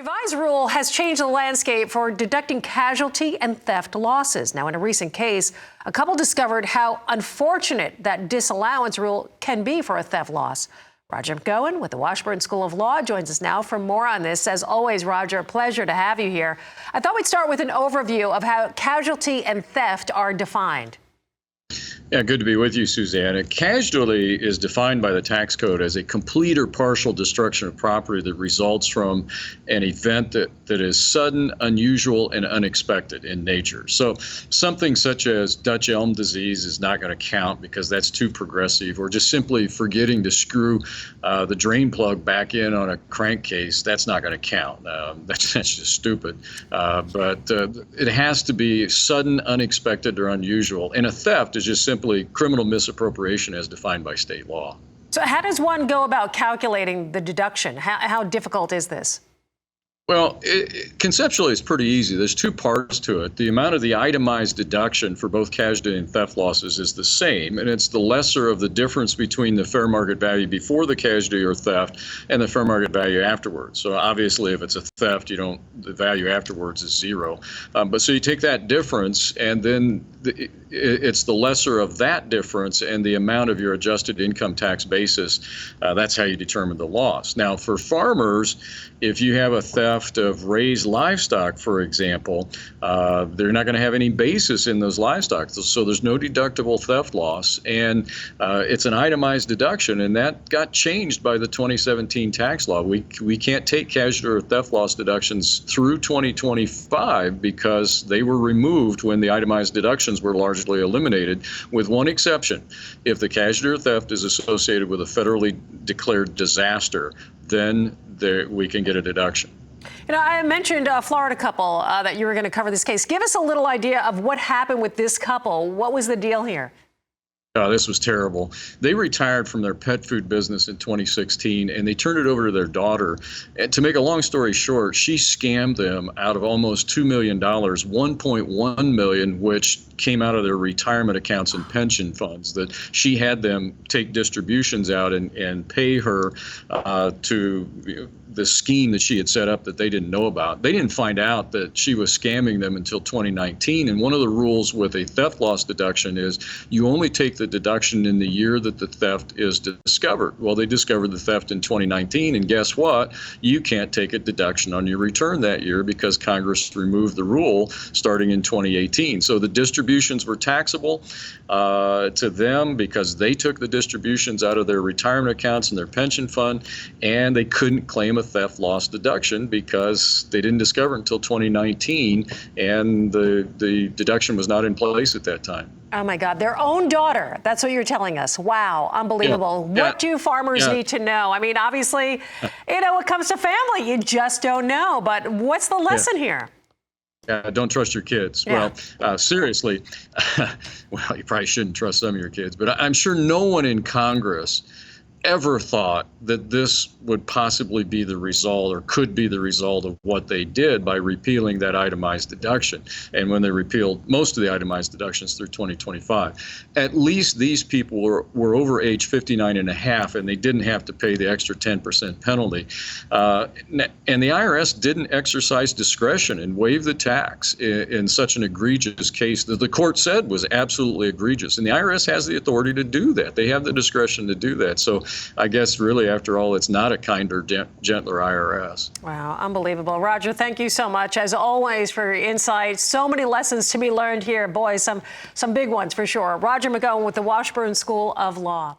Revised rule has changed the landscape for deducting casualty and theft losses. Now, in a recent case, a couple discovered how unfortunate that disallowance rule can be for a theft loss. Roger McEowen with the Washburn School of Law joins us now for more on this. As always, Roger, a pleasure to have you here. I thought we'd start with an overview of how casualty and theft are defined. Yeah, good to be with you, Suzanne. A casualty is defined by the tax code as a complete or partial destruction of property that results from an event that is sudden, unusual, and unexpected in nature. So something such as Dutch elm disease is not going to count because that's too progressive, or just simply forgetting to screw the drain plug back in on a crankcase, that's not going to count. That's just stupid. But it has to be sudden, unexpected, or unusual. And a theft is just simply criminal misappropriation as defined by state law. So how does one go about calculating the deduction? How difficult is this? Well, conceptually, it's pretty easy. There's two parts to it. The amount of the itemized deduction for both casualty and theft losses is the same, and it's the lesser of the difference between the fair market value before the casualty or theft and the fair market value afterwards. So obviously, if it's a theft, the value afterwards is zero. But so you take that difference, and then it's the lesser of that difference and the amount of your adjusted income tax basis. That's how you determine the loss. Now, for farmers, if you have a theft of raised livestock, for example, they're not going to have any basis in those livestock. So there's no deductible theft loss. And it's an itemized deduction, and that got changed by the 2017 tax law. We can't take casualty or theft loss deductions through 2025 because they were removed when the itemized deductions were largely eliminated, with one exception. If the casualty or theft is associated with a federally declared disaster, then we can get a deduction. You know, I mentioned a Florida couple that you were going to cover this case. Give us a little idea of what happened with this couple. What was the deal here? Oh, this was terrible. They retired from their pet food business in 2016, and they turned it over to their daughter. And to make a long story short, she scammed them out of almost $2 million, $1.1 million, which came out of their retirement accounts and pension funds, that she had them take distributions out and pay her to the scheme that she had set up that they didn't know about. They didn't find out that she was scamming them until 2019. And one of the rules with a theft loss deduction is you only take the deduction in the year that the theft is discovered. Well, they discovered the theft in 2019, and guess what? You can't take a deduction on your return that year because Congress removed the rule starting in 2018. So the distributions were taxable to them because they took the distributions out of their retirement accounts and their pension fund, and they couldn't claim a theft loss deduction because they didn't discover it until 2019, and the deduction was not in place at that time. Oh my God, their own daughter. That's what you're telling us. Wow, unbelievable. Yeah. What do farmers need to know? I mean, obviously, when it comes to family, you just don't know. But what's the lesson here? Don't trust your kids. Yeah. Well, seriously, well, you probably shouldn't trust some of your kids, but I'm sure no one in Congress ever thought that this would possibly be the result or could be the result of what they did by repealing that itemized deduction. And when they repealed most of the itemized deductions through 2025, at least these people were over age 59 and a half, and they didn't have to pay the extra 10% penalty. And the IRS didn't exercise discretion and waive the tax in such an egregious case that the court said was absolutely egregious. And the IRS has the authority to do that. They have the discretion to do that. So I guess really, after all, it's not a kinder, gentler IRS. Wow, unbelievable. Roger, thank you so much, as always, for your insights. So many lessons to be learned here. Boy, some big ones for sure. Roger McEowen with the Washburn School of Law.